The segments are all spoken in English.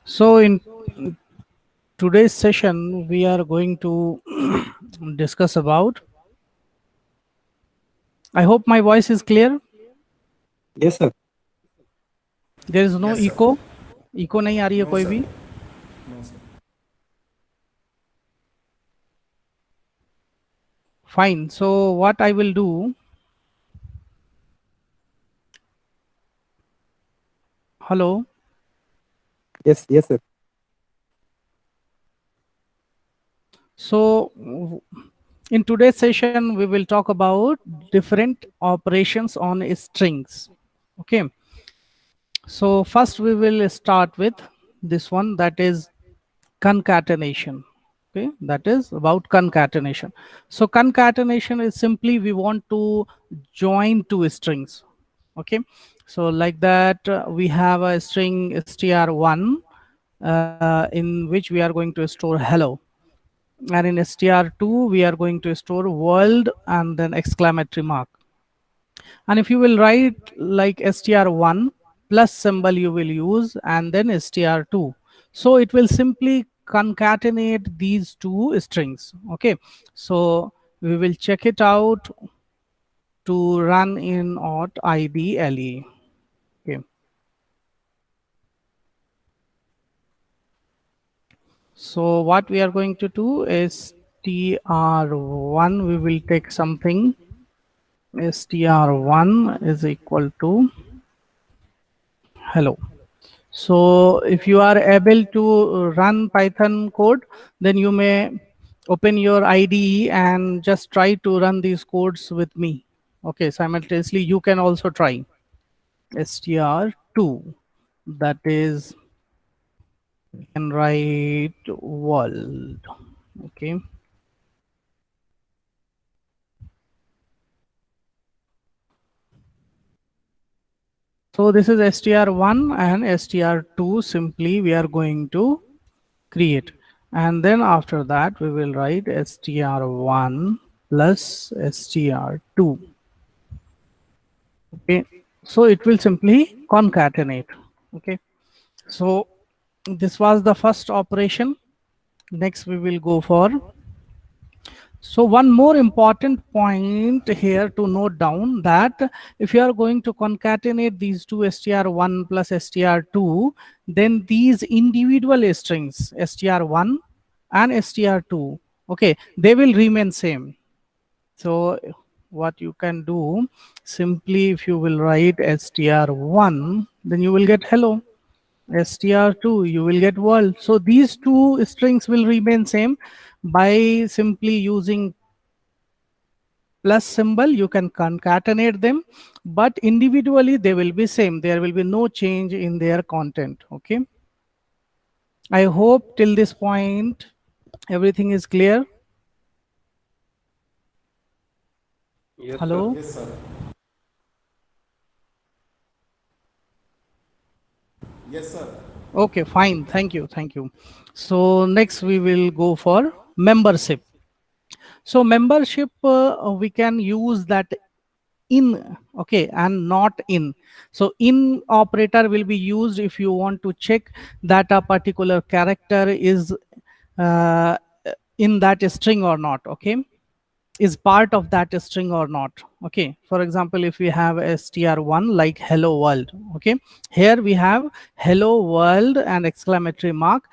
So in today's session, we are going to discuss about. I hope my voice is clear. Yes, sir. There is no Yes, sir. echo. Echo नहीं आ रही है No, कोई sir. भी. No, sir. Fine. So what I will do. Hello. Yes, yes, sir. So in today's session, we will talk about different operations on strings. Okay. So first we will start with this one, that is concatenation. Okay, that is about concatenation. So concatenation is simply we want to join two strings. Okay, so like that we have a string str1 in which we are going to store hello, and in str2 we are going to store world and then exclamatory mark. And if you will write like str1 plus symbol you will use and then str2, so it will simply concatenate these two strings. Okay, so we will check it out to run in auth idle. Okay, so what we are going to do is str1, we will take something. Str1 is equal to hello. So if you are able to run Python code, then you may open your IDE and just try to run these codes with me. Okay, simultaneously you can also try str2, that is, you can write world. Okay, so this is str1 and str2 simply we are going to create, and then after that we will write str1 plus str2. Okay, so it will simply concatenate. Okay, so this was the first operation. Next we will go for, so one more important point here to note down, that if you are going to concatenate these two str1 plus str2, then these individual strings str1 and str2, okay, they will remain same. So what you can do, simply if you will write str1, then you will get hello. Str2 you will get world. So these two strings will remain same. By simply using plus symbol you can concatenate them, but individually they will be same, there will be no change in their content. Okay, I hope till this point everything is clear. Yes, sir. Hello. Yes, sir. Yes, sir. Okay, fine, thank you, thank you. So next we will go for membership. So membership, we can use that in, okay, and not in. So in operator will be used if you want to check that a particular character is uh, in that string or not. Okay, is part of that string or not. Okay, for example, if we have str1 like hello world, okay, here we have hello world and exclamatory mark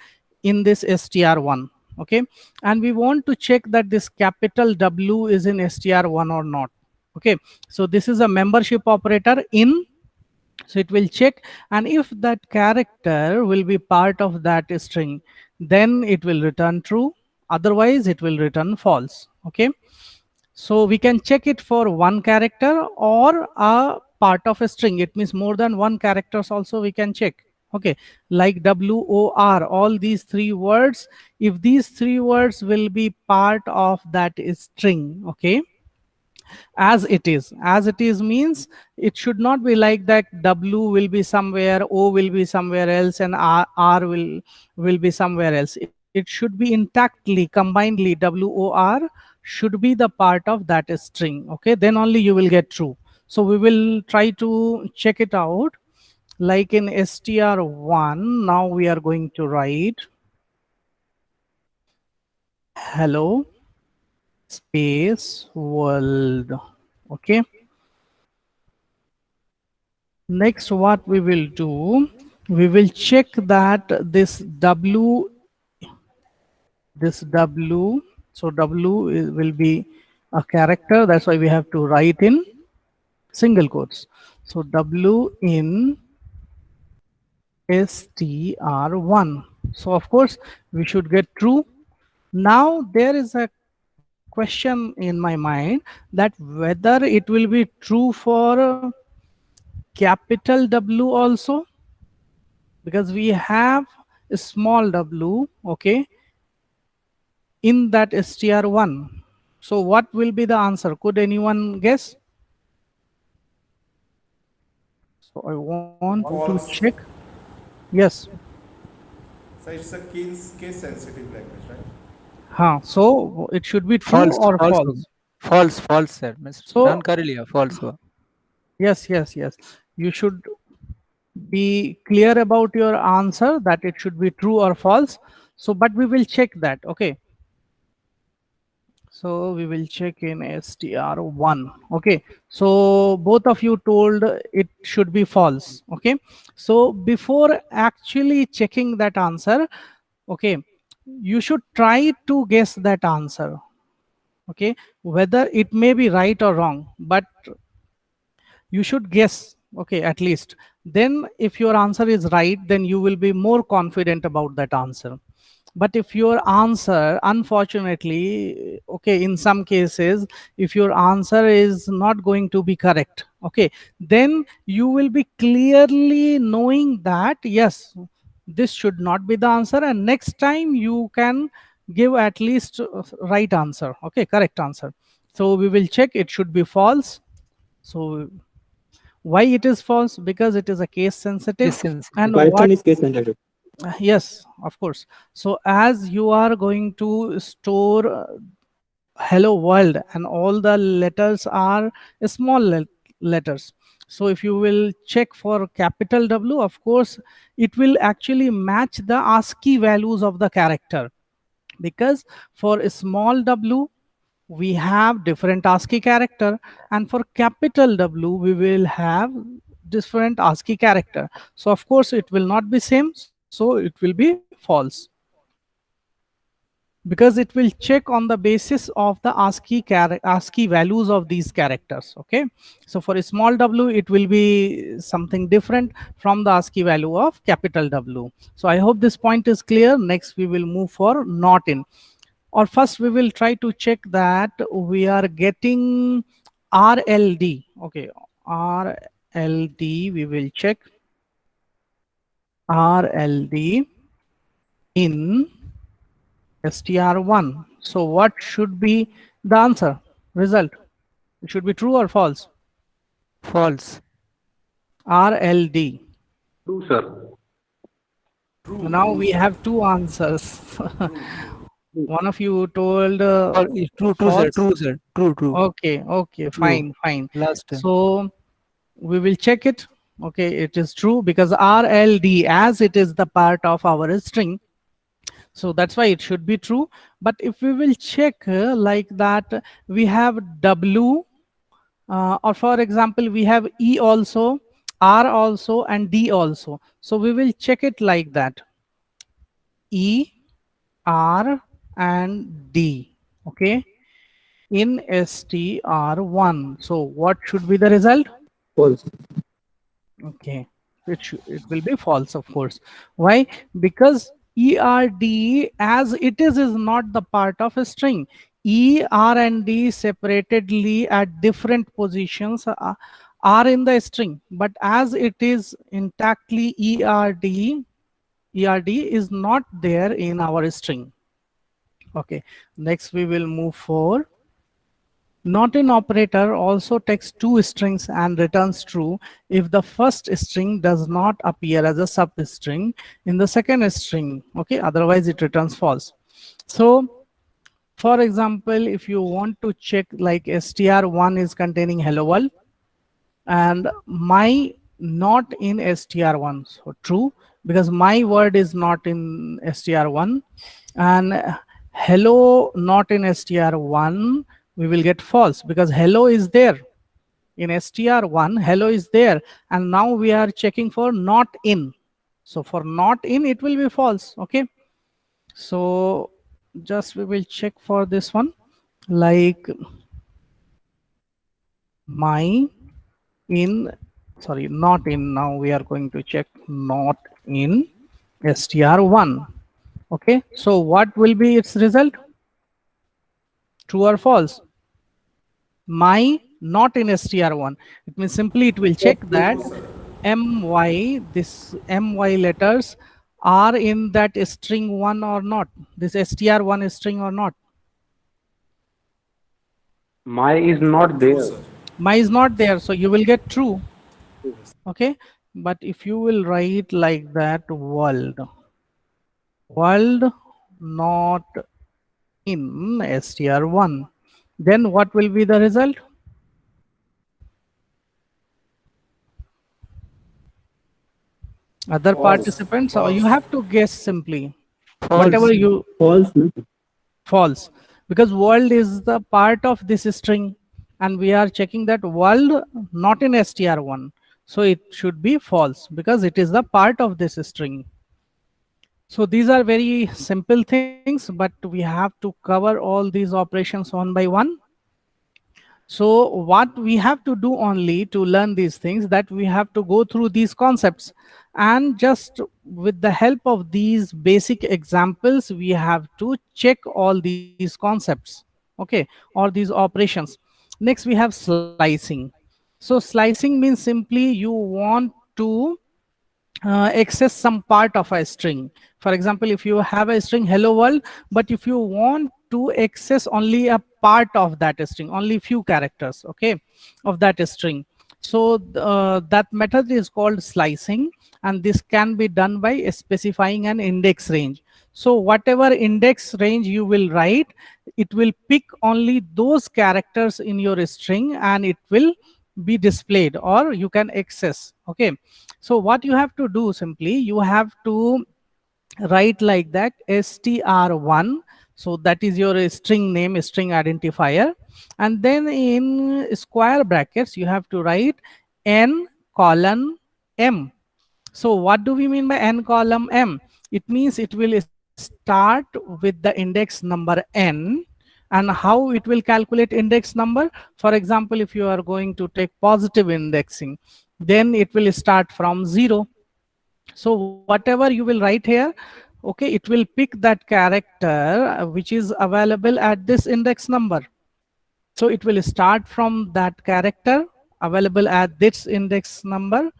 in this str1. Okay, and we want to check that this capital W is in str1 or not. Okay, so this is a membership operator in, so it will check, and if that character will be part of that string, then it will return true, otherwise it will return false. Okay, so we can check it for one character or a part of a string. It means more than one characters also we can check. Okay, like WOR, all these three words, if these three words will be part of that string, okay, as it is means it should not be like that W will be somewhere, O will be somewhere else, and R will be somewhere else. It should be intactly combinedly WOR should be the part of that string. Okay, then only you will get true. So we will try to check it out. like in str1, now we are going to write hello space world. Okay. Next, what we will do, we will check that this W, so W will be a character. That's why we have to write in single quotes. So W in str1. So of course we should get true. Now there is a question in my mind that whether it will be true for capital W also, because we have a small w, okay, in that str1. So what will be the answer? Could anyone guess? So I want to False. check. Yes. So it's a case sensitive language, right? So it should be true False, or false, false. false, false, sir. So Run Karilia, false. yes, you should be clear about your answer that it should be true or false. So but we will check that. Okay, so we will check in str1. Okay, so both of you told it should be false. Okay, so before actually checking that answer, okay, you should try to guess that answer. Okay, whether it may be right or wrong, but you should guess, okay, at least. Then if your answer is right, then you will be more confident about that answer. But if your answer, unfortunately, okay, in some cases, if your answer is not going to be correct, okay, then you will be clearly knowing that yes, this should not be the answer, and next time you can give at least right answer, okay, correct answer. So we will check it should be false. So why it is false? Because it is a case sensitive. Case sensitive. And Python what, is case sensitive. yes, of course. So as you are going to store hello world and all the letters are small letters, so if you will check for capital W, of course it will actually match the ASCII values of the character, because for a small w we have different ASCII character, and for capital W we will have different ASCII character. So of course it will not be same, so it will be false, because it will check on the basis of the ASCII values of these characters. Okay, so for a small w it will be something different from the ASCII value of capital W. So I hope this point is clear. Next we will move for not in, or first we will try to check that we are getting RLD. Okay, RLD, we will check RLD in str1. So what should be the answer result? It should be true or false? False. RLD. True, sir. True. Now true, we sir. have two answers. One of you told True, false. sir. True, sir. True. Okay, fine. Last time. So we will check it. Okay, it is true because RLD, as it is the part of our string, so that's why it should be true. But if we will check like that, we have W, or for example we have E also, R also, and D also. So we will check it like that: E, R, and D. Okay, in str1. So what should be the result? False. Okay, it will be false, of course. Why? Because ERD as it is not the part of a string. E, R, and D separatedly at different positions are in the string, but as it is intactly ERD is not there in our string. Okay, next we will move for not in operator also takes two strings and returns true if the first string does not appear as a substring in the second string. Okay, otherwise it returns false. So for example, if you want to check like str1 is containing hello world and my not in str1. So true, because my word is not in str1, and hello not in str1, we will get false because hello is there in str1. Hello is there, and now we are checking for not in. So for not in, it will be false. Okay, so just we will check for this one, like my in, sorry, not in. Now we are going to check not in str1. Okay, so what will be its result? True or false? My not in str1. It means simply it will check that my, this my letters are in that string 1 or not, this str1 string or not. My is not True, there. sir. My is not there, so you will get true. Okay, but if you will write like that, world not in str1, then what will be the result? Other False. participants, or you False. have to guess simply False. whatever you. False. No? False, because world is the part of this string, and we are checking that world not in str1, so it should be false because it is the part of this string. So these are very simple things, but we have to cover all these operations one by one. So what we have to do only to learn these things, that we have to go through these concepts, and just with the help of these basic examples, we have to check all these concepts. Okay, or these operations. Next we have slicing. So slicing means simply you want to access some part of a string. For example, if you have a string hello world, but if you want to access only a part of that string, only few characters, okay, of that string, so that method is called slicing, and this can be done by specifying an index range. So whatever index range you will write, it will pick only those characters in your string, and it will be displayed or you can access. Okay, so what you have to do, simply you have to write like that str1. So that is your string name, string identifier, and then in square brackets you have to write n colon m. So what do we mean by n column m? It means it will start with the index number n. And how it will calculate index number? For example, if you are going to take positive indexing, then it will start from 0. So whatever you will write here, okay, it will pick that character which is available at this index number. So it will start from that character available at this index number,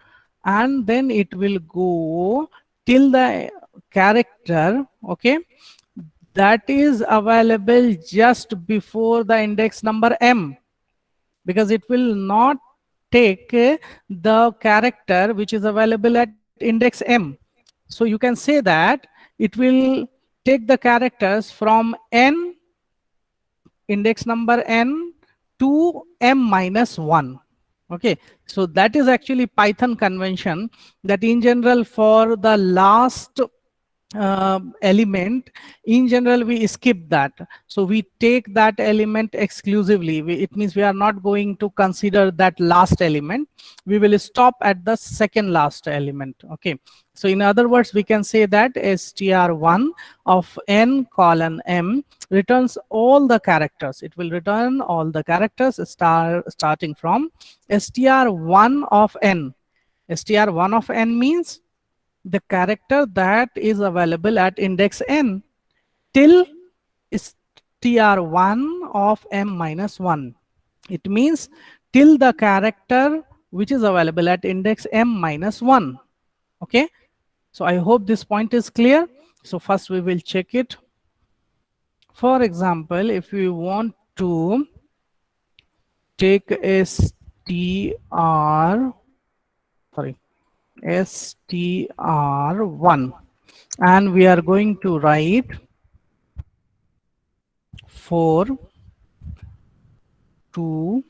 and then it will go till the character, okay, that is available just before the index number m, because it will not take the character which is available at index m. So you can say that it will take the characters from n, index number n, to m minus 1. Okay, so that is actually Python convention, that in general for the last element, in general we skip that. So we take that element exclusively. It means we are not going to consider that last element. We will stop at the second last element. Okay, so in other words, we can say that str1 of n colon m returns all the characters. It will return all the characters starting from str1 of n. str1 of n means the character that is available at index n till str1 of m minus 1. It means till the character which is available at index m minus 1. Okay, so I hope this point is clear. So first we will check it. For example, if we want to take str1, and we are going to write 4 to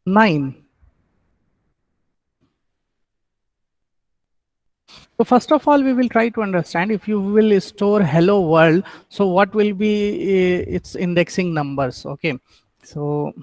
9. So first of all, we will try to understand if you will store hello world. So what will be its indexing numbers? Okay. So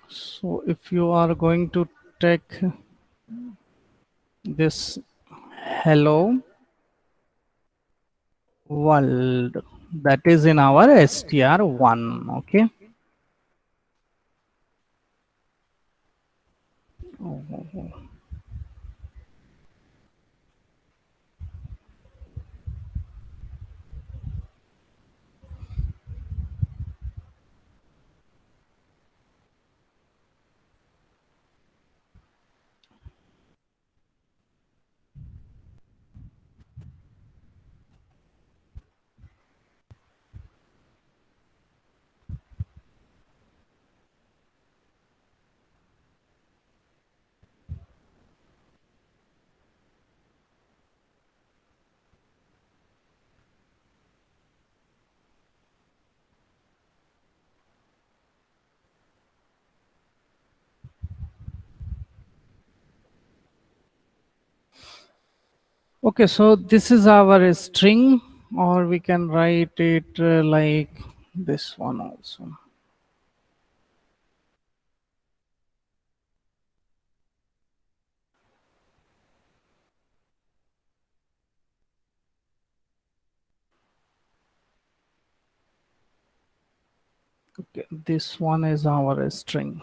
so if you are going to take this hello world, that is in our str1. Okay. Okay, so this is our string, or we can write it like this one also. Okay, this one is our string.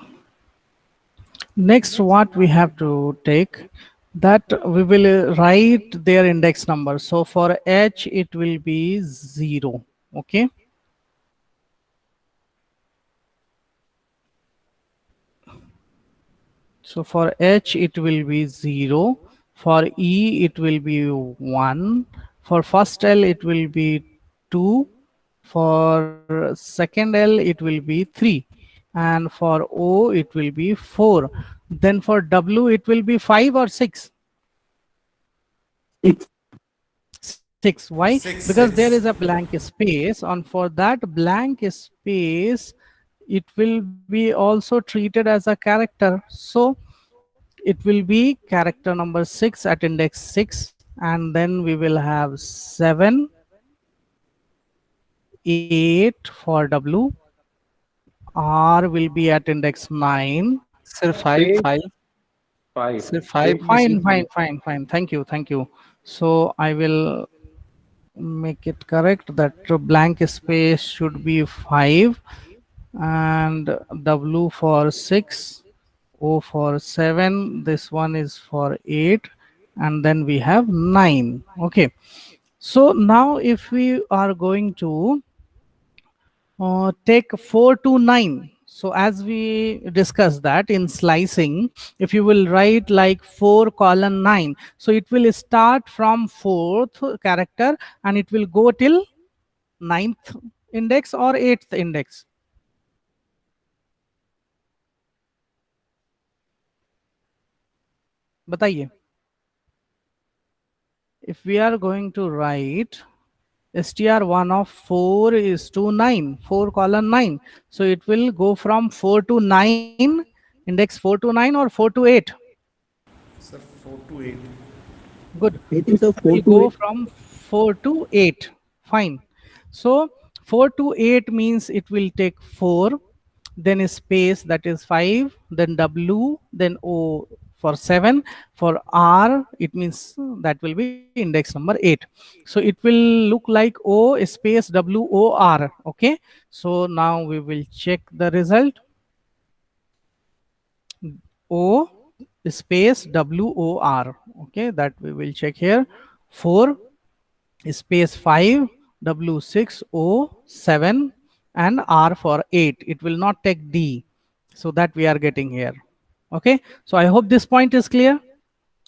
Next, what we have to take, that we will write their index number. So for h, it will be 0. Okay. So for h, it will be 0. For e, it will be 1. For first L, it will be 2. For second L, it will be 3. And for O, it will be 4. Then for W, it will be 5 or 6. 6. Why? Six, Because there is six. a blank space, and for that blank space, it will be also treated as a character. So it will be character number 6 at index 6, and then we will have 7, 8 for W. R will be at index 9. Sir, five, Space five. 5. Sir, five Space missing. Fine. Thank you, thank you. So I will make it correct that blank space should be 5, and W for 6, O for 7, this one is for 8, and then we have 9. Okay. So now if we are going to take 4 to 9. So as we discussed that in slicing, if you will write like 4 colon 9, so it will start from 4th character and it will go till 9th index or 8th index. बताइए. If we are going to write str1 of 4 is to 9, 4 colon 9, so it will go from 4 to 9, index 4 to 9 or 4 to 8. Sir, 4 to 8. Good. I think so. It will go from 4 to 8. Fine. So 4 to 8 means it will take 4, then a space, that is 5, then W, then O for 7. For R, it means that will be index number 8. So it will look like O space WOR. Okay. So now we will check the result. O space WOR. Okay, that we will check here. 4 space 5, W6O7, and R for 8. It will not take D. So that we are getting here. Okay, so I hope this point is clear,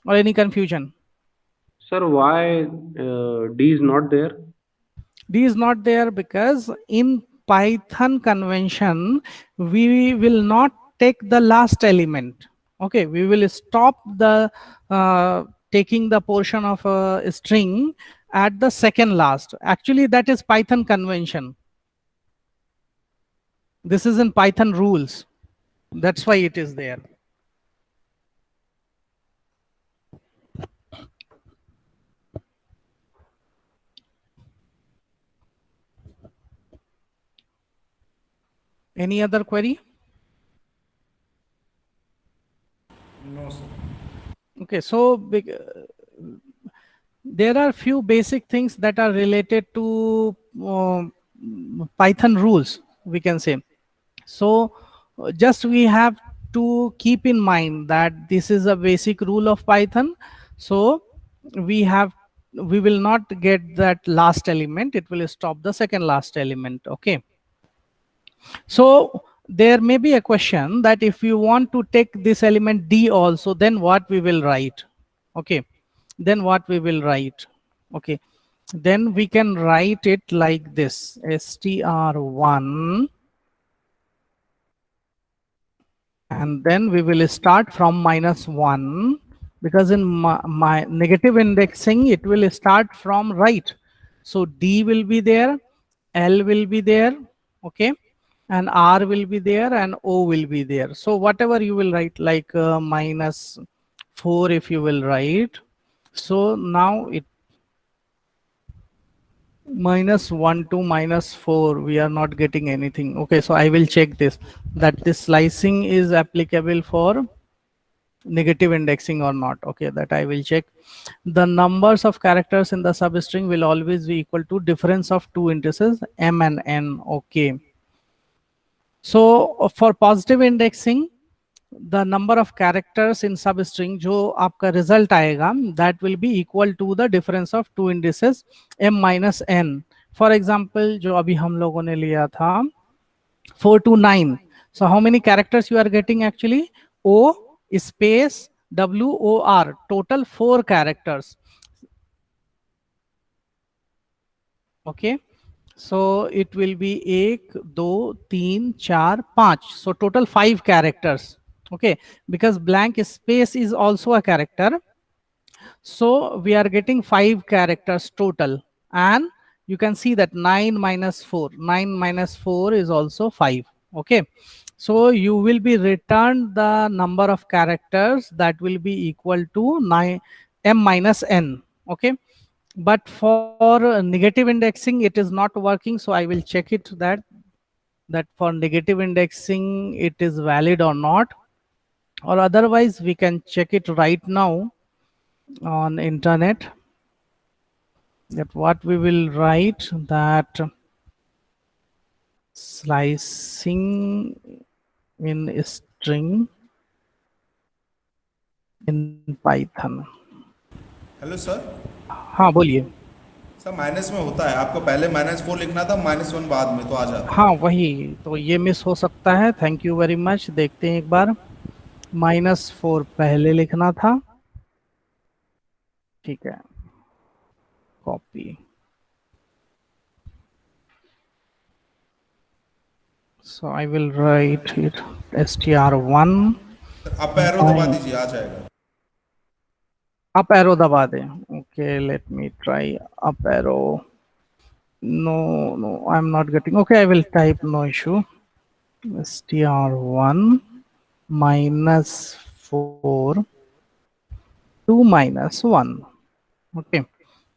or any confusion. Sir, why D is not there? D is not there because in Python convention, we will not take the last element. Okay, we will stop the taking the portion of a string at the second last. Actually, that is Python convention. This is in Python rules. That's why it is there. Any other query? No, sir. Okay, so there are few basic things that are related to Python rules, we can say. So just we have to keep in mind that this is a basic rule of Python. So we will not get that last element, it will stop the second last element. Okay, so there may be a question that if you want to take this element D also, then what we will write? Okay, then what we will write? Okay, then we can write it like this: str1, and then we will start from -1, because in my negative indexing it will start from right. So D will be there, L will be there, okay, and R will be there, and O will be there. So whatever you will write, like -4 if you will write. So now it -1 to -4, we are not getting anything. Okay, so I will check this, that this slicing is applicable for negative indexing or not. Okay, that I will check. The numbers of characters in the substring will always be equal to difference of two indices m and n. Okay, so for positive indexing, the number of characters in substring जो आपका result आएगा, that will be equal to the difference of two indices m minus n. For example, जो अभी हम लोगों ने लिया था 4 to 9. So how many characters you are getting actually? O space WOR, total 4 characters. Okay, so it will be 1 2 3 4 5, so total 5 characters. Okay, because blank space is also a character, so we are getting 5 characters total. And you can see that 9 minus 4, 9 minus 4 is also 5. Okay, so you will be returned the number of characters that will be equal to 9 m minus n. Okay, but for negative indexing it is not working, so I will check it that for negative indexing it is valid or not, or otherwise we can check it right now on internet, that what we will write, that slicing in string in Python. Hello sir. हाँ बोलिए। Sir minus में होता है, आपको पहले -4 लिखना था, -1 बाद में, तो आ जाता है। हाँ वही, तो ये मिस हो सकता है। Thank you very much. देखते हैं एक बार, -4 पहले लिखना था, ठीक है, copy. So I will write it str1, आप एरो दबा दीजिए, आ जाएगा। अप एरो दबा दें। Okay, let me try up arrow. No, I'm not getting. Okay, I will type, no issue. str1 -4 2 -1. Okay,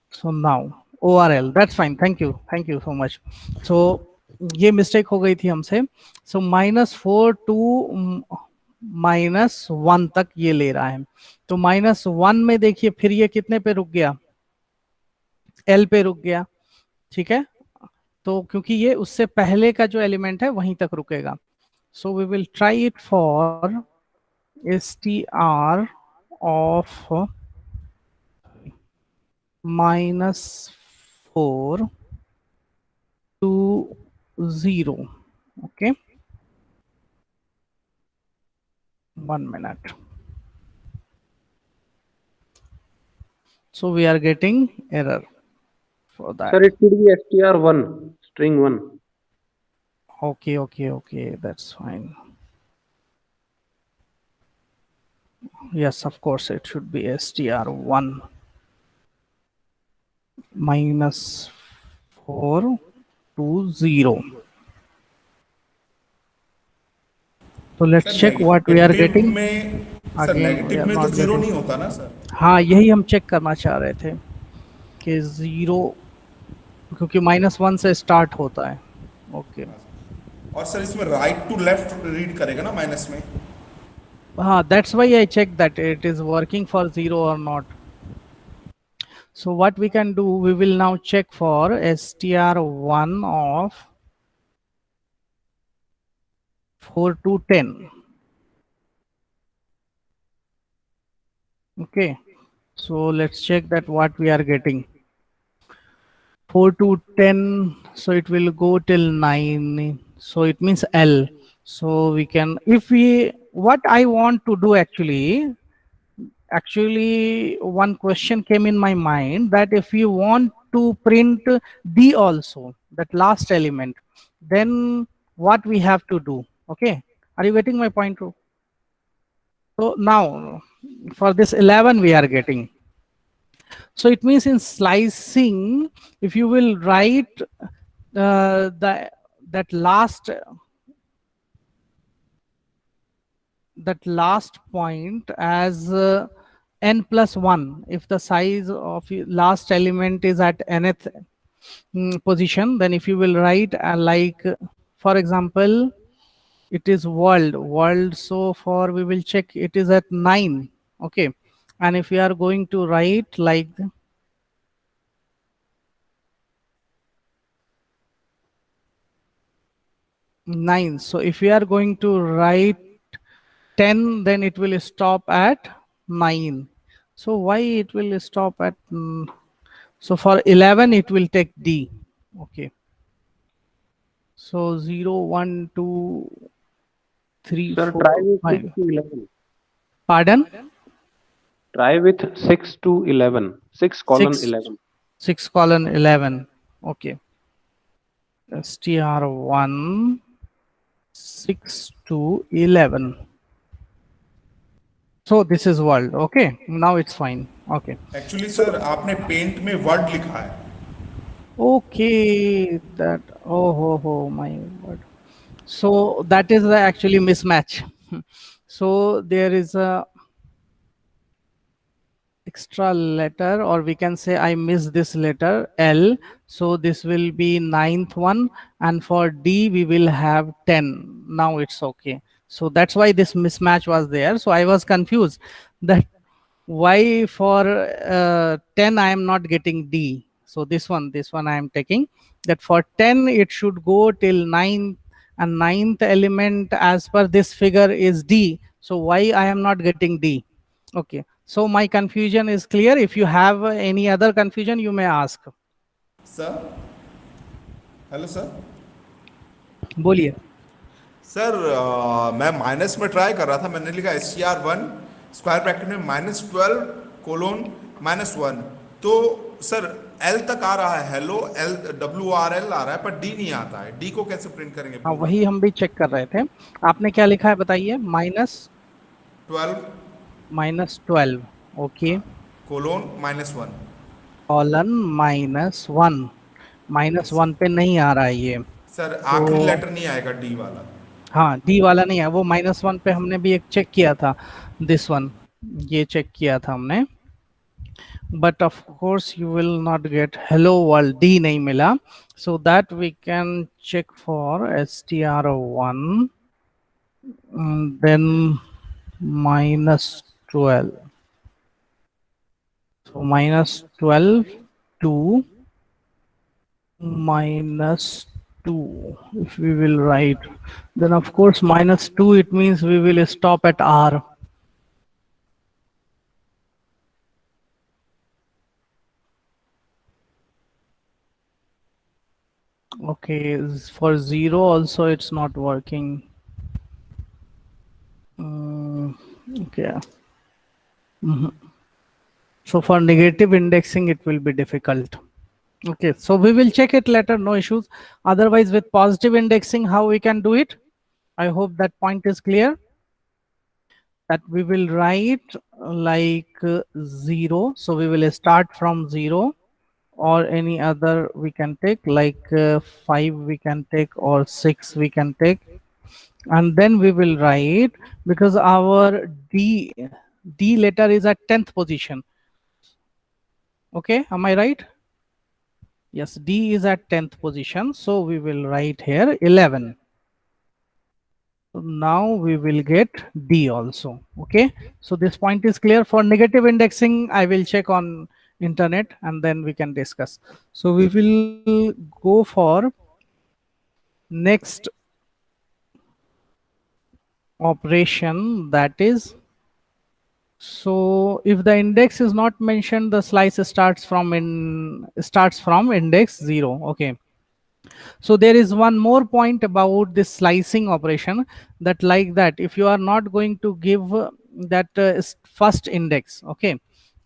so now ORL, that's fine. Thank you so much. So ये mistake हो गई थी हमसे। So -4 to -1 तक ये ले रहा है। तो -1 में देखिए फिर ये कितने पे रुक गया, L पे रुक गया, ठीक है। तो क्योंकि ये उससे पहले का जो एलिमेंट है वहीं तक रुकेगा। So we will try it for str of -4 to 0. Okay, 1 minute. So we are getting error for that. Sir, it should be str1, string 1. Okay, that's fine. Yes, of course, it should be str1 minus 4 to 0. So let's sir check what we are negative getting. में sir Again, we negative are में तो not zero getting. नहीं होता ना sir? हाँ, यही हम check करना चाह रहे थे कि 0, क्योंकि -1 से स्टार्ट होता है. ओके. और सर इसमें राइट टू लेफ्ट रीड करेगा ना माइनस में? हाँ, that's why I checked that it is working for 0 or not. So what we can do, we will now check for str1 of 4 to 10. Okay, so let's check that what we are getting. 4 to 10, so it will go till 9, so it means L. So we can, if we, what I want to do actually one question came in my mind, that if you want to print D also, that last element, then what we have to do. Okay, are you getting my point? So now for this 11 we are getting, so it means in slicing, if you will write that last point as n plus 1, if the size of last element is at nth position, then if you will write for example, it is world, so for we will check it is at 9. Okay, and if we are going to write like 9, so if we are going to write 10, then it will stop at 9. So why it will stop at so for 11 it will take D. Okay, so 0 1 2 3 Sir, 4 try with 6 5. to 11. Pardon? Try with 6 to 11. 6 colon 6 11. 6 colon 11. Okay, str1 6 to 11. So this is world. Okay, now it's fine. Okay. Actually sir आपने paint में word लिखा है. Okay, that, oh my word. So that is the actually mismatch. So there is a extra letter, or we can say I miss this letter L. So this will be 9th one, and for D we will have 10. Now it's okay. So that's why this mismatch was there. So I was confused that why for 10 I am not getting D. So this one I am taking, that for 10 it should go till 9, and 9th element as per this figure is D. So why I am not getting D? Okay, so my confusion is clear. If you have any other confusion, you may ask. Sir hello sir. बोलिए. Sir मैं minus में try कर रहा था. मैंने लिखा str1 square bracket में -12 colon -1. तो सर एल तक आ रहा है, हेलो एल WRL आ रहा है, पर डी नहीं आता है. डी को कैसे प्रिंट करेंगे? हाँ, वही हम भी चेक कर रहे थे. आपने क्या लिखा है बताइए? -12. Okay, colon -1 colon -1. -1 पे नहीं आ रहा है ये. सर आखिरी लेटर नहीं आएगा डी वाला. हाँ, डी वाला नहीं है, वो -1 पे हमने भी एक चेक किया था. दिस वन, ये चेक किया था हमने. But of course you will not get hello world. D नहीं मिला. So that we can check for str1, then -12. So -12 to -2. If we will write, then of course -2, it means we will stop at R. Okay, for 0 also it's not working. Okay. So for negative indexing it will be difficult. Okay, so we will check it later, no issues. Otherwise with positive indexing, how we can do it? I hope that point is clear. that we will write like 0. So we will start from 0, or any other we can take, like 5 we can take, or 6 we can take, and then we will write, because our D letter is at 10th position. Okay, am I right? Yes, D is at 10th position, so we will write here 11. So now we will get D also. Okay, so this point is clear. For negative indexing, I will check on internet and then we can discuss. So we will go for next operation, that is, so if the index is not mentioned, the slice starts from index 0. Okay, so there is one more point about this slicing operation, that like that if you are not going to give that first index, okay,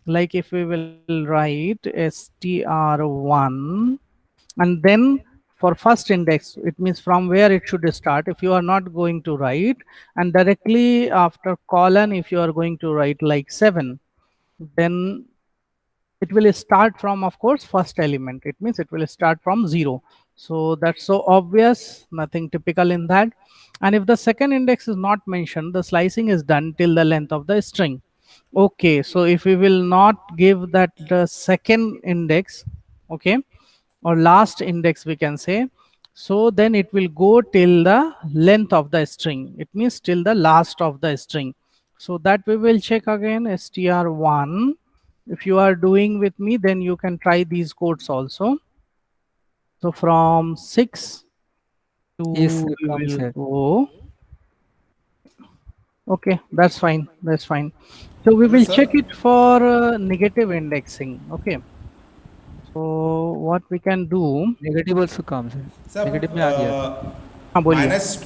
like if we will write str1, and then for first index, it means from where it should start. If you are not going to write, and directly after colon, if you are going to write like 7, then it will start from, of course, first element. It means it will start from 0. So that's so obvious, nothing typical in that. And if the second index is not mentioned, the slicing is done till the length of the string. Okay, so if we will not give that the second index, okay, or last index we can say, so then it will go till the length of the string. It means till the last of the string. So that we will check again, str1. If you are doing with me, then you can try these codes also. So from 6 to Yes, sir, we come, will sir. go. Okay, that's fine. That's fine. So we Hello, will sir. check it for negative indexing. Okay. So what we can do? Negative also come, sir. Negative में आ गया था. Sir हाँ बोलिए. Minus,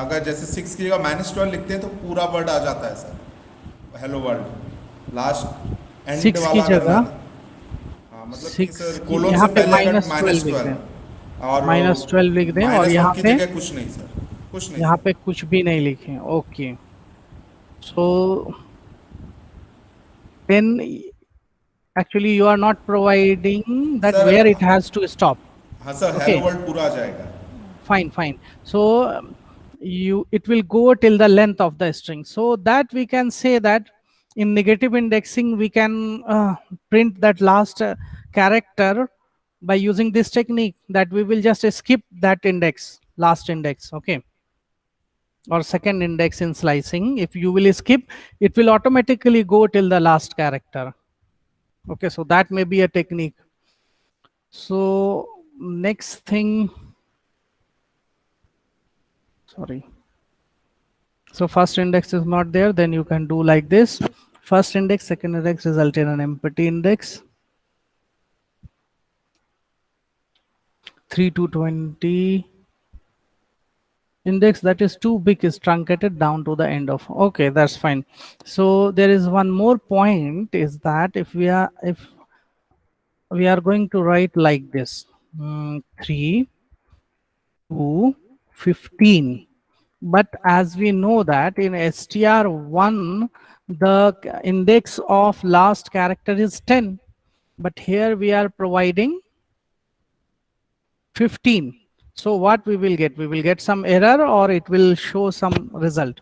अगर जैसे 6 की जगह -12 लिखते हैं तो पूरा वर्ड आ जाता है sir, hello world last and 6 की वाला अगर जगह, हाँ मतलब कि 6 सर की कोलोन यहाँ से पे पहले अगर -12 लिख दें, और -12 लिख दें, और यहाँ -1 की पे जगह कुछ नहीं सर, कुछ नहीं यहाँ सर. पे कुछ भी नहीं लिखे. Okay, so then actually you are not providing that Sir, where it has to stop. हाँ सर, Okay, हेलो वर्ल्ड पूरा आ जाएगा. fine. So it will go till the length of the string. So that we can say that in negative indexing we can print that last character by using this technique, that we will just skip that index, last index. Okay, or second index in slicing. If you will skip, it will automatically go till the last character. Okay, so that may be a technique. So next thing, sorry, so first index is not there, then you can do like this. First index, second index result in an empty index. 3 to 20 index that is too big is truncated down to the end of. Okay, that's fine. So there is one more point, is that if we are going to write like this, 3 to 15, but as we know that in str1 the index of last character is 10, but here we are providing 15. So what we will get? We will get some error, or it will show some result.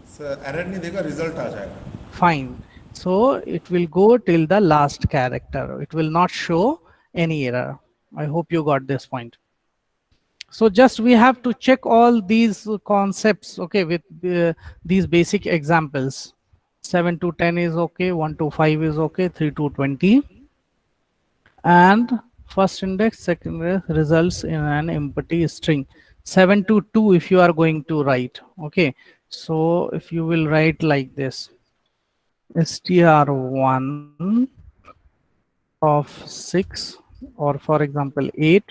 Sir error नहीं देगा, result आ जाएगा. Fine. So it will go till the last character. It will not show any error. I hope you got this point. So just we have to check all these concepts, okay, with these basic examples. 7 to 10 is okay, 1 to 5 is okay, 3 to 20. And first index, second index results in an empty string. 7 to 2 if you are going to write. Okay, so if you will write like this, str1 of 6, or for example 8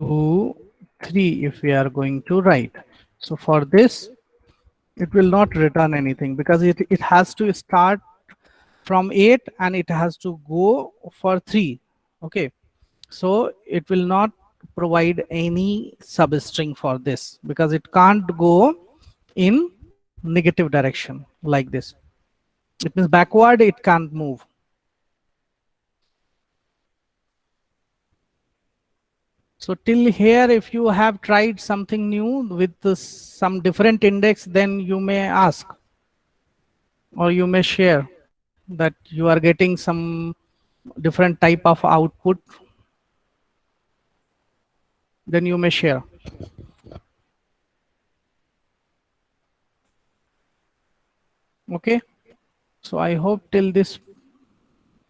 to 3 if we are going to write. So for this, it will not return anything, because it has to start from 8 and it has to go for 3. Okay, so it will not provide any substring for this, because it can't go in negative direction like this. It means backward it can't move. So till here, if you have tried something new with some different index, then you may ask or you may share that you are getting some different type of output, then you may share. Okay, so I hope till this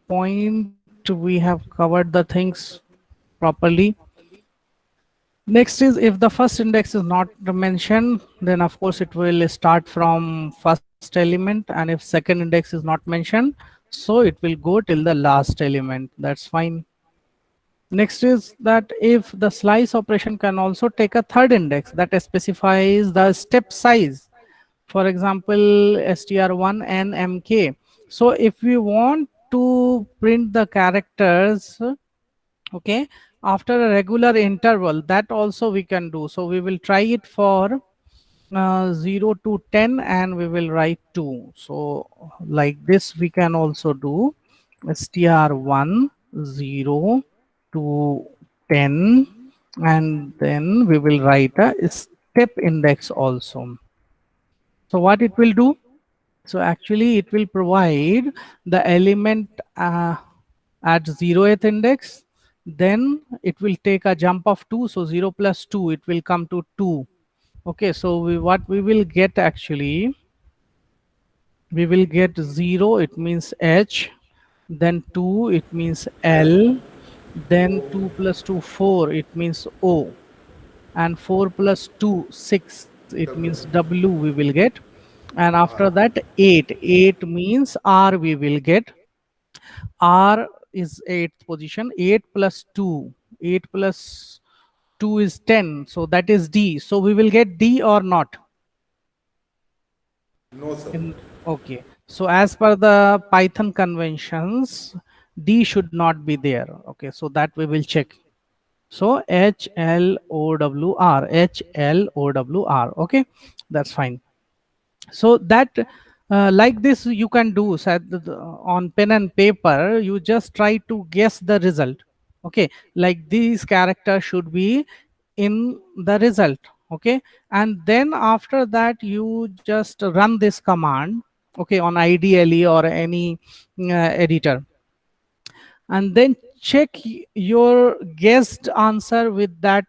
point we have covered the things properly. Next is, if the first index is not mentioned, then of course it will start from first element, and if second index is not mentioned, so it will go till the last element. That's fine. Next is that if the slice operation can also take a third index that specifies the step size, for example str1 and mk. So if we want to print the characters, okay, after a regular interval, that also we can do. So we will try it for 0 to 10 and we will write 2. So like this we can also do str1 0 to 10, and then we will write a step index also. So what it will do? So actually it will provide the element at 0th index, then it will take a jump of 2, so 0 plus 2 it will come to 2. Okay, so what we will get actually, we will get 0, it means h, then 2 it means l, then 2 plus 2 4 it means o, and 4 plus 2 6 it means w we will get, and after that 8 means r we will get. R is 8th position. 8 plus 2. 8 plus 2 is 10. So that is D. So we will get D or not? No, sir. Okay. So as per the Python conventions, D should not be there. Okay. So that we will check. So HLOWR. HLOWR. Okay. That's fine. So that like this you can do, so on pen and paper you just try to guess the result. Okay, like these characters should be in the result. Okay, and then after that you just run this command, okay, on IDLE or any editor, and then check your guessed answer with that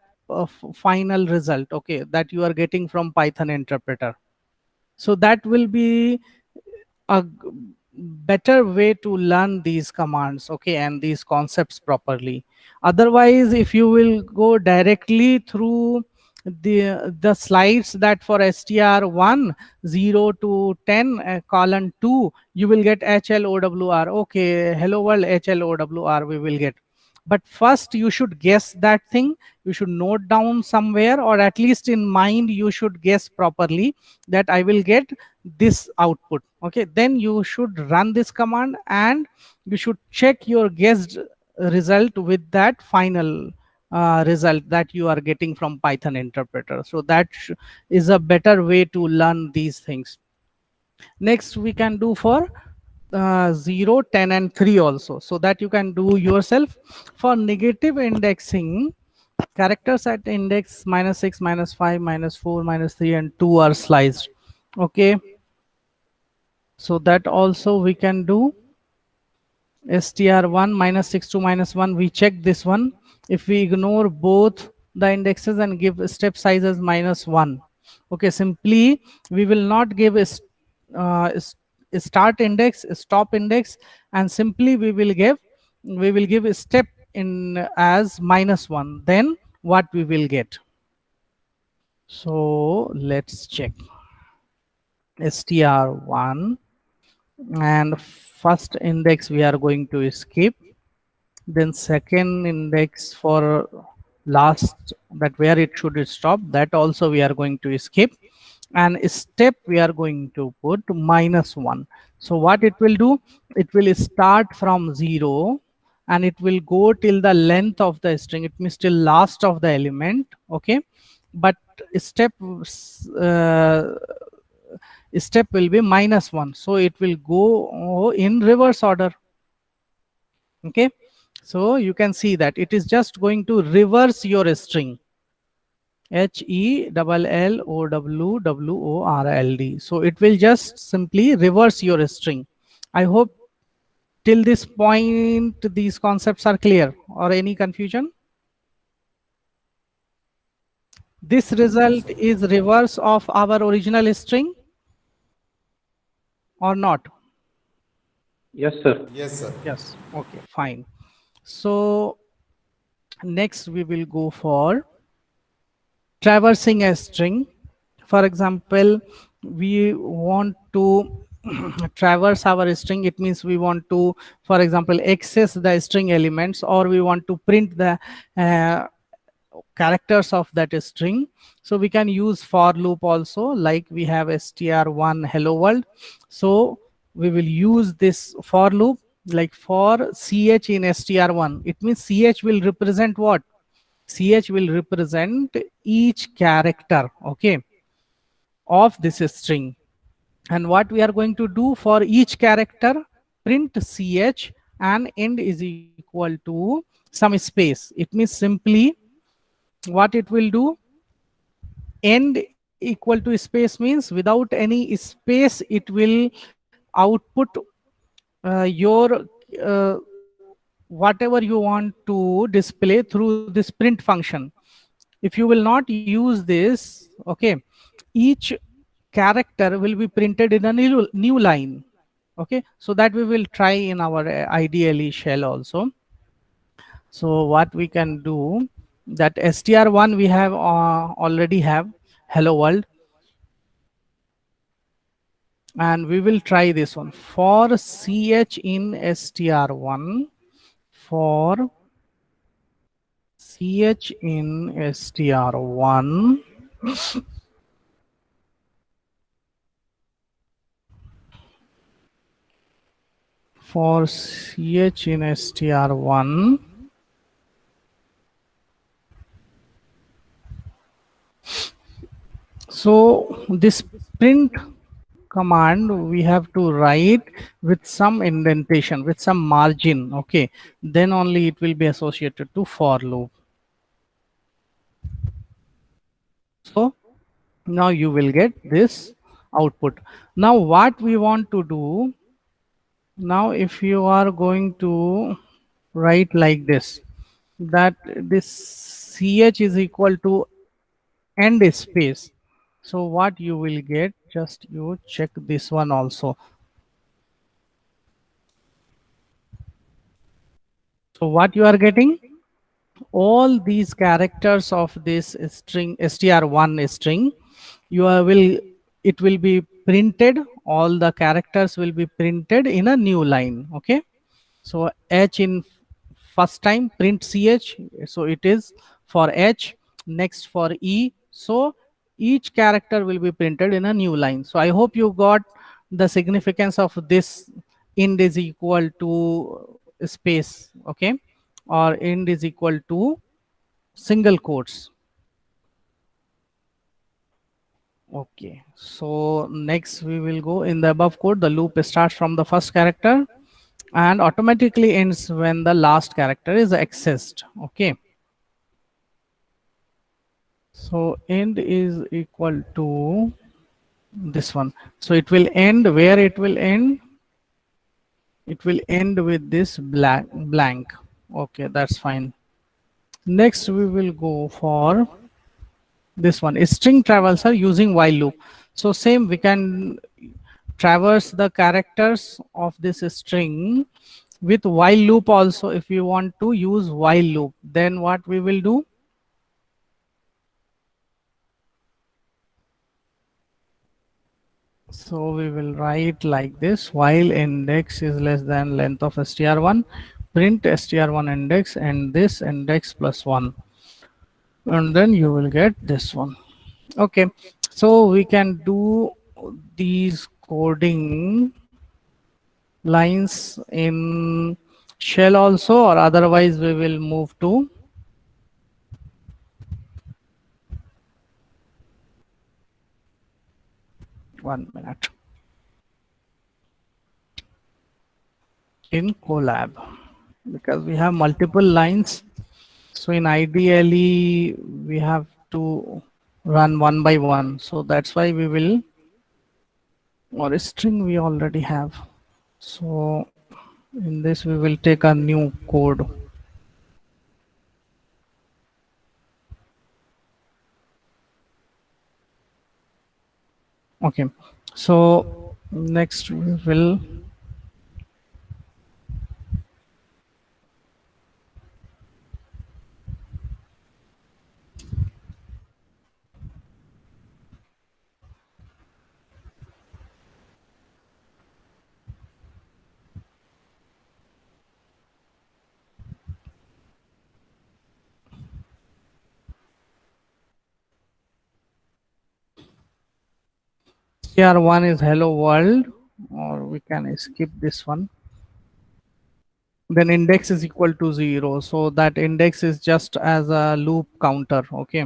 final result, okay, that you are getting from Python interpreter. So that will be a better way to learn these commands, okay, and these concepts properly. Otherwise, if you will go directly through the slides that for str1 0 to 10 colon 2 you will get HLOWR. Okay, hello world HLOWR we will get. But first you should guess that thing. You should note down somewhere, or at least in mind you should guess properly that I will get this output. Okay, then you should run this command and you should check your guessed result with that final result that you are getting from Python interpreter. So that is a better way to learn these things. Next we can do for 0, 10 and 3 also, so that you can do yourself. For negative indexing, characters at index -6, -5, -4, -3 and 2 are sliced. Okay, so that also we can do. str1 -6 to -1, we check this one. If we ignore both the indexes and give step size as -1, okay, simply we will not give a start index, stop index, and simply we will give a step in as -1. Then what we will get? So let's check str1, and first index we are going to skip, then second index for last, that where it should stop, that also we are going to skip, and step we are going to put -1. So what it will do, it will start from 0 and it will go till the length of the string, it means till last of the element. Okay, but step step will be -1. So it will go in reverse order. Okay, so you can see that it is just going to reverse your string. HELLOWWORLD. So it will just simply reverse your string. I hope till this point these concepts are clear, or any confusion? This result is reverse of our original string or not? Yes, sir. Yes, sir. Yes. Okay, fine. So next we will go for traversing a string. For example, we want to traverse our string. It means we want to, for example, access the string elements, or we want to print the uh, characters of that string. So we can use for loop also, like we have str1 hello world. So we will use this for loop, like for ch in str1. It means ch will represent what? Ch will represent each character, okay, of this string. And what we are going to do for each character, print ch and end is equal to some space. It means simply what it will do, end equal to space means without any space it will output your whatever you want to display through this print function. If you will not use this, okay, each character will be printed in a new line. Okay, so that we will try in our ideally shell also. So what we can do, that str1 we have already have hello world, and we will try this one for ch in str1. For ch in str1, for ch in str1, so this print command we have to write with some indentation, with some margin, okay, then only it will be associated to for loop. So now you will get this output. Now what we want to do, now if you are going to write like this, that this ch is equal to end space, so what you will get, just you check this one also. So what you are getting, all these characters of this string str1 string, you are will, it will be printed, all the characters will be printed in a new line. Okay, so h in first time print ch, so it is for h, next for e, so each character will be printed in a new line. So I hope you got the significance of this ind is equal to space, okay, or end is equal to single quotes. Okay, so next we will go in the above code. The loop starts from the first character and automatically ends when the last character is accessed. Okay, so end is equal to this one. So it will end where it will end, it will end with this blank. Okay, that's fine. Next we will go for this one, string traversal using while loop. So same, we can traverse the characters of this string with while loop also. If you want to use while loop, then what we will do, so we will write like this, while index is less than length of str1, print str1 index and this index plus 1, and then you will get this one. Okay, so we can do these coding lines in shell also, or otherwise we will move to 1 minute. In Colab, because we have multiple lines, so in ideally we have to run one by one, so that's why we will, or a string we already have. So in this we will take a new code. Okay, so next we will str1 is hello world, or we can skip this one. Then index is equal to 0, so that index is just as a loop counter. Okay,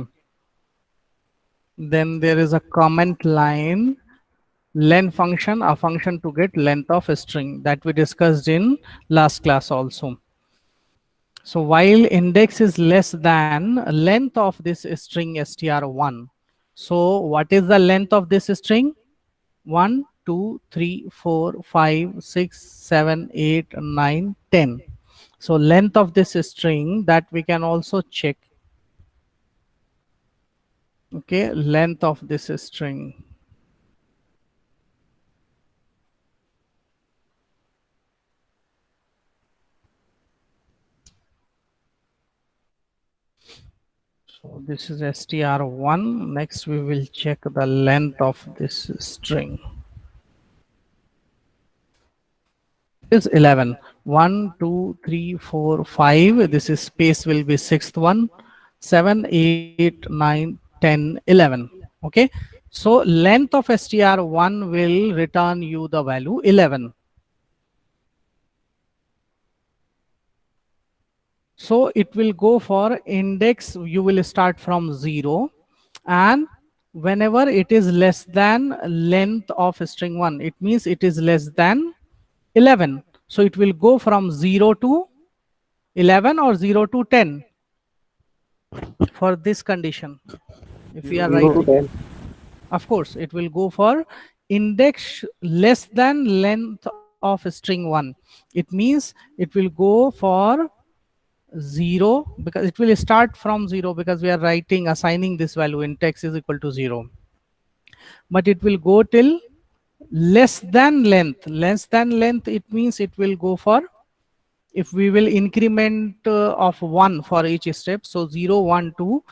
then there is a comment line, len function, a function to get length of a string, that we discussed in last class also. So while index is less than length of this string str1, so what is the length of this string? 1 2 3 4 5 6 7 8 9 10. So length of this string, that we can also check. Okay, length of this string. So this is str1. Next we will check the length of this string. Is 11. 1 2 3 4 5. This is space will be sixth one. 7 8 9 10 11. Okay, so length of str1 will return you the value 11. So it will go for index, you will start from 0, and whenever it is less than length of string 1, it means it is less than 11. So it will go from 0 to 11 or 0 to 10 for this condition. If we are 0 to writing, 10. of course, it will go for index less than length of string 1. It means it will go for 0, because it will start from 0, because we are writing, assigning this value in text is equal to 0. But it will go till less than length. Less than length, it means it will go for, if we will increment of 1 for each step, so 0 1 2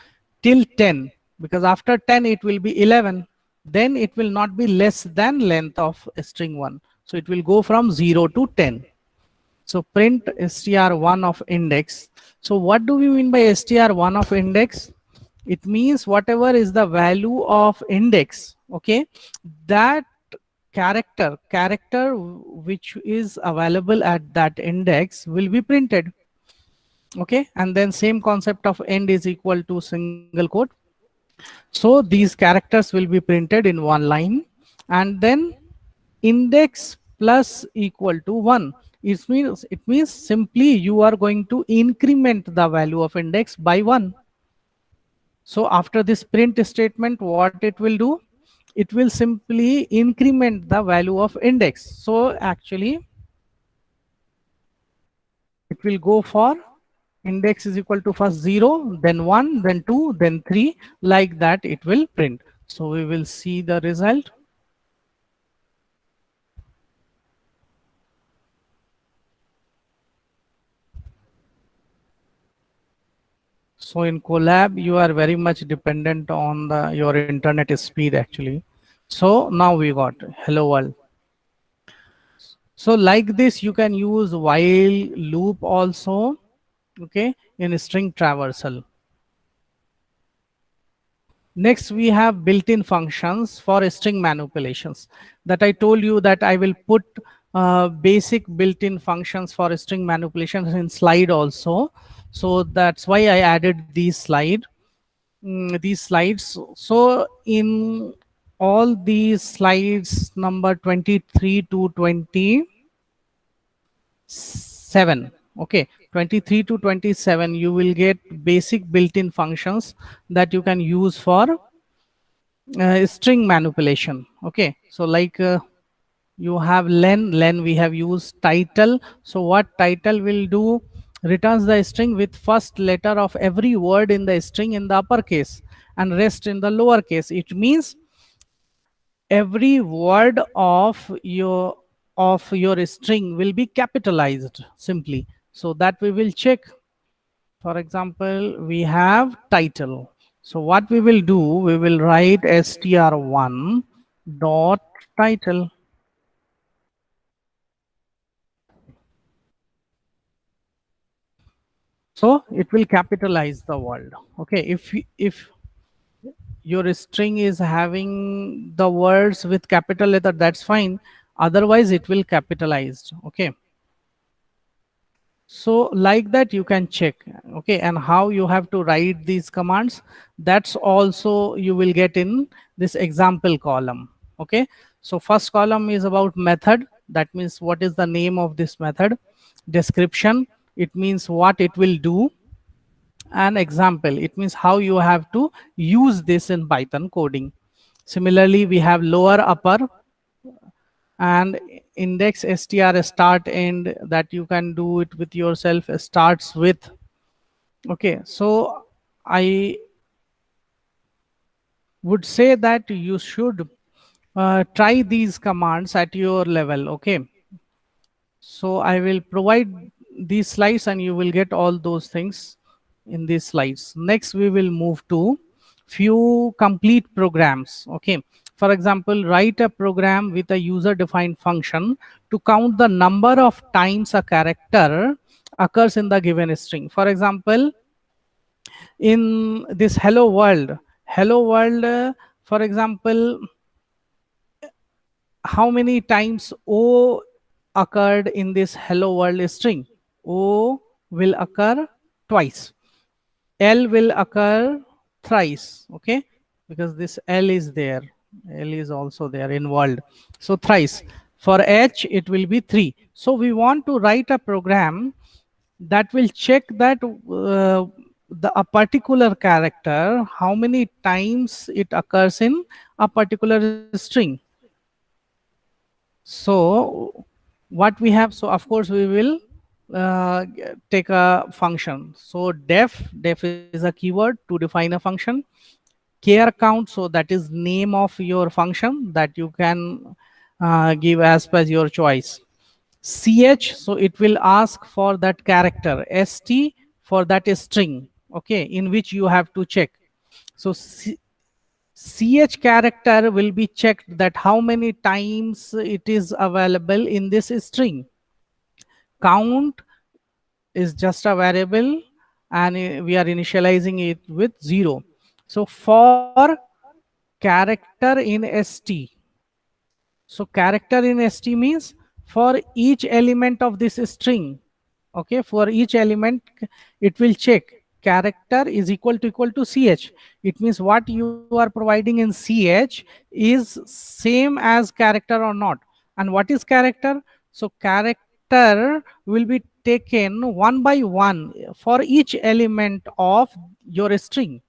till 10, because after 10 it will be 11, then it will not be less than length of string 1, so it will go from 0 to 10. So print str1 of index. So what do we mean by str1 of index? It means whatever is the value of index, okay, that character which is available at that index will be printed. Okay, and then same concept of end is equal to single quote. So these characters will be printed in one line, and then index plus equal to 1. It means simply you are going to increment the value of index by 1. So after this print statement, what it will do? It will simply increment the value of index. So actually it will go for index is equal to first 0, then 1, then 2, then 3, like that it will print. So we will see the result. So in Colab, you are very much dependent on your internet speed actually. So now we got hello world. So like this, you can use while loop also, okay, in string traversal. Next, we have built-in functions for string manipulations, that I told you that I will put basic built-in functions for string manipulations in slide also. So that's why I added these slides. So in all these slides number 23 to 27. Okay, 23 to 27, you will get basic built-in functions that you can use for string manipulation. Okay, so like you have len we have used title. So what title will do, returns the string with first letter of every word in the string in the uppercase and rest in the lowercase. It means every word of your string will be capitalized simply. So that we will check. For example, we have title. So what we will do, we will write str1 dot title. So it will capitalize the word. Okay, if your string is having the words with capital letter, that's fine, otherwise it will capitalized. Okay, so like that you can check. Okay, and how you have to write these commands, that's also you will get in this example column. Okay, so first column is about method, that means what is the name of this method. Description, it means what it will do. And example, it means how you have to use this in Python coding. Similarly, we have lower, upper, and index, str, start, end, that you can do it with yourself, starts with. Okay, so I would say that you should try these commands at your level. Okay, so I will provide these slides and you will get all those things in these slides. Next, we will move to few complete programs. Okay, for example, write a program with a user defined function to count the number of times a character occurs in the given string. For example, in this hello world, for example, how many times O occurred in this hello world string? O will occur twice. L will occur thrice. Okay, because this L is there. L is also there in world. So thrice. For H, it will be 3. So we want to write a program that will check that a particular character, how many times it occurs in a particular string. So what we have, so of course we will take a function. So def is a keyword to define a function. Char count, so that is name of your function that you can give as per your choice. Ch, so it will ask for that character. St for that string, okay, in which you have to check. So ch character will be checked that how many times it is available in this string. Count is just a variable and we are initializing it with 0. So for character in st, so character in st means for each element of this string. Okay, for each element it will check character is equal to ch. It means what you are providing in ch is same as character or not. And what is character? So character will be taken one by one for each element of your string.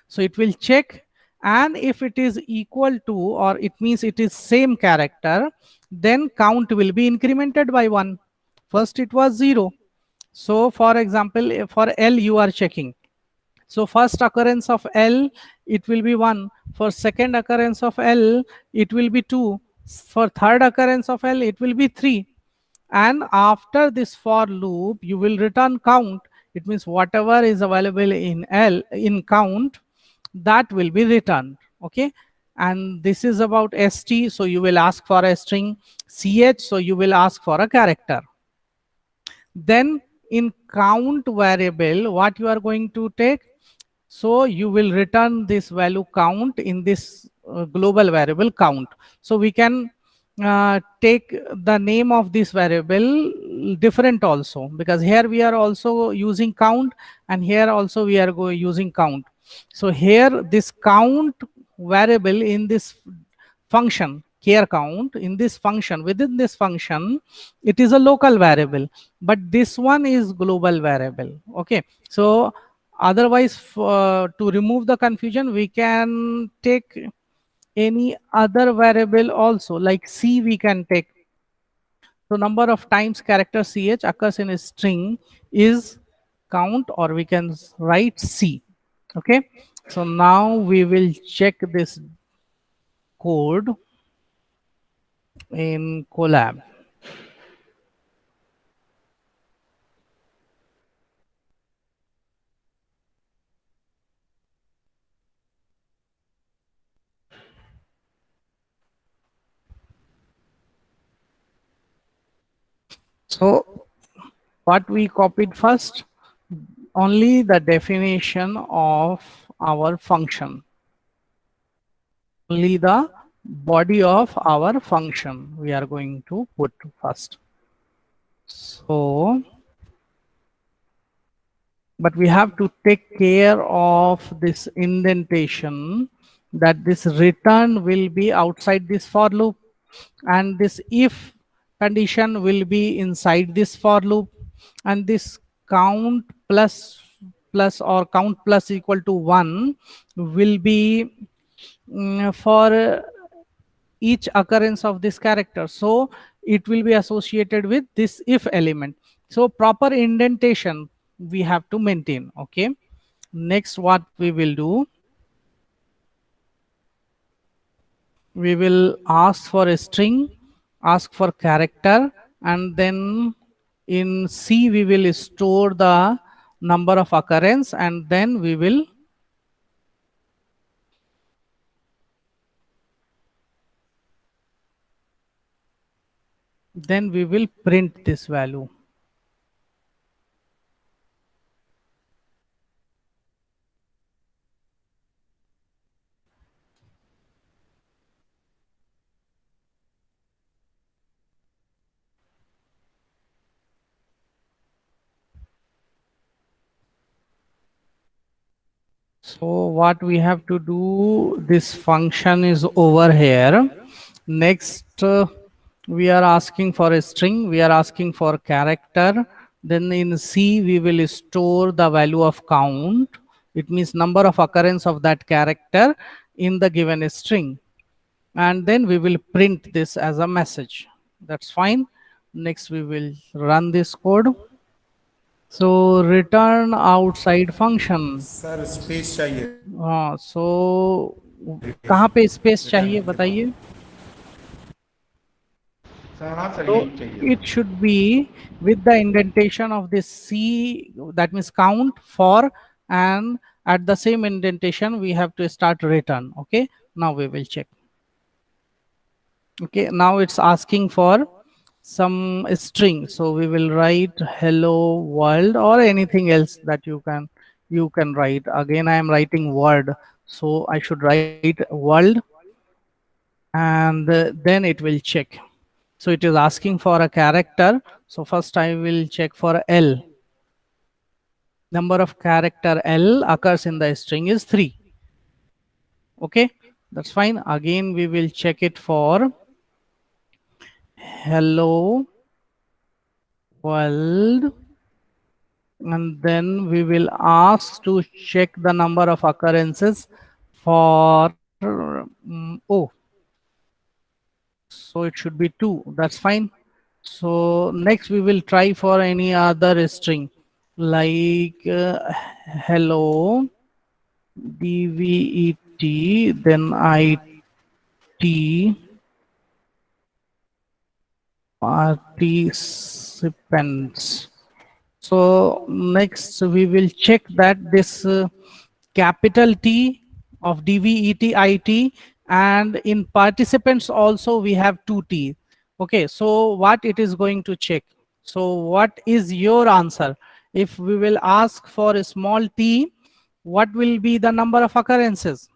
So it will check, and if it is equal to, or it means it is same character, then count will be incremented by 1. First it was 0. So for example, for L you are checking. So first occurrence of L, it will be 1. For second occurrence of L, it will be 2. For third occurrence of L, it will be 3. And after this for loop, you will return count. It means whatever is available in L in count, that will be returned. Okay, and this is about st, so you will ask for a string. Ch, so you will ask for a character. Then in count variable, what you are going to take, so you will return this value count in this global variable count. So we can take the name of this variable different also, because here we are also using count and here also we are using count. So here this count variable in this function char count. In this function, within this function, it is a local variable, but this one is global variable. Okay, so otherwise, to remove the confusion, we can take any other variable also, like c we can take. So number of times character ch occurs in a string is count, or we can write c. Okay, so now we will check this code in Colab. So what we copied first? Only the definition of our function, only the body of our function we are going to put first. So, but we have to take care of this indentation, that this return will be outside this for loop, and this if condition will be inside this for loop, and this count plus or count plus equal to 1 will be for each occurrence of this character. So it will be associated with this if element. So proper indentation we have to maintain. Okay, next what we will do, we will ask for a string, ask for character, and then in C we will store the number of occurrence, and then we will print this value. So what we have to do, this function is over here. Next, we are asking for a string, we are asking for character. Then in C, we will store the value of count. It means number of occurrence of that character in the given string. And then we will print this as a message. That's fine. Next, we will run this code. So return outside function. Sir space चाहिए हाँ, so कहाँ पे space चाहिए बताइए. Sir हाँ sir So यही चाहिए it should be with the indentation of this C, that means count for, and at the same indentation we have to start return. Okay, now we will check. Okay, now it's asking for some string, so we will write hello world or anything else that you can write. Again I am writing word, so I should write world, and then it will check. So it is asking for a character, so first I will check for L. Number of character L occurs in the string is 3. Okay, that's fine. Again we will check it for hello world, and then we will ask to check the number of occurrences for O. So it should be 2. That's fine. So next we will try for any other string like hello dvet, then it participants. So next we will check that this capital T of dvet and in participants also we have 2T. Okay, so what it is going to check? So what is your answer? If we will ask for a small t, what will be the number of occurrences?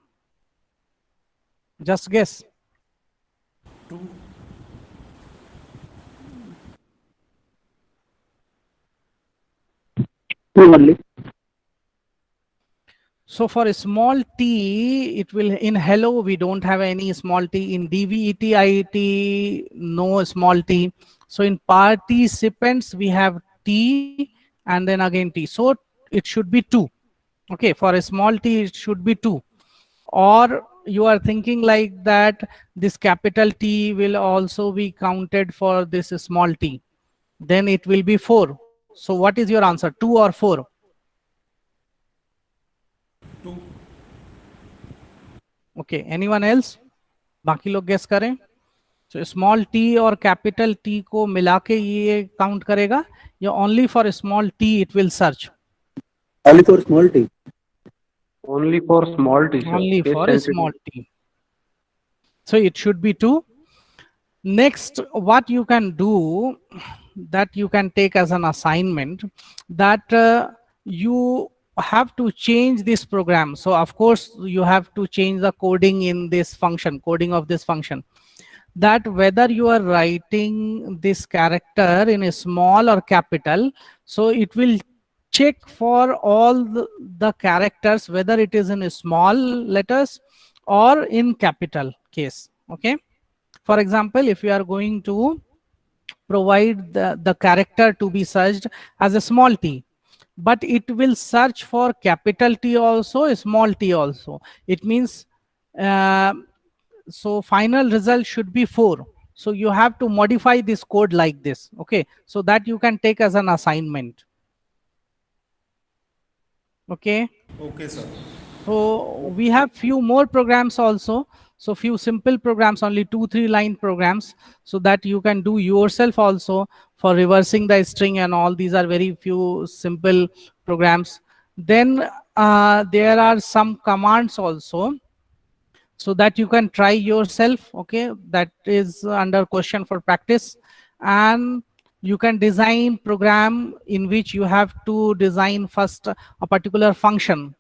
Just guess. 2 Two only. So for a small t, it will, in hello, we don't have any small t. In DVET, no small t. So in participants, we have t and then again t. So it should be 2. Okay, for a small t, it should be 2. Or you are thinking like that, this capital T will also be counted for this small t. Then it will be 4. So what is your answer, 2 or 4? 2. Okay, anyone else? बाकी लोग guess करें. So small t और capital T को मिला के ये count करेगा या only for small t it will search? Only for small t. Only for small t, sir. Only Case for a sensitive. small t. So it should be 2. Next, what you can do, that you can take as an assignment, that you have to change this program. So of course you have to change the coding in this function, coding of this function, that whether you are writing this character in a small or capital, so it will check for all the characters whether it is in a small letters or in capital case. Okay, for example, if you are going to provide the character to be searched as a small t, but it will search for capital T also, small t also, it means so final result should be 4. So you have to modify this code like this. Okay, so that you can take as an assignment. Okay, Okay, sir. so we have few more programs also. So few simple programs, only 2-3 line programs, so that you can do yourself also for reversing the string and all. These are very few simple programs. Then there are some commands also, so that you can try yourself. Okay, that is under question for practice. And you can design program in which you have to design first a particular function.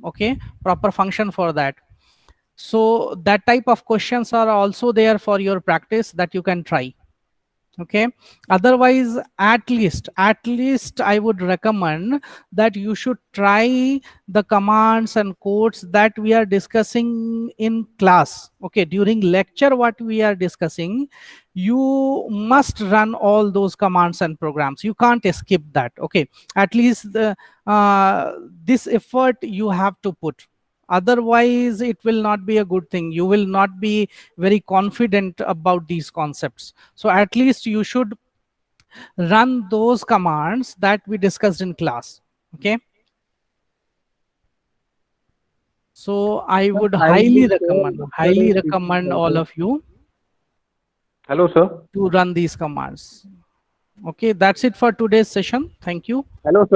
Okay, proper function for that. So that type of questions are also there for your practice that you can try. Okay, otherwise at least I would recommend that you should try the commands and codes that we are discussing in class. Okay, during lecture what we are discussing, you must run all those commands and programs. You can't skip that. Okay, at least this effort you have to put, otherwise it will not be a good thing. You will not be very confident about these concepts. So at least you should run those commands that we discussed in class. Okay, so I would highly recommend all of you Hello, sir. to run these commands. Okay, that's it for today's session. Thank you. Hello, sir.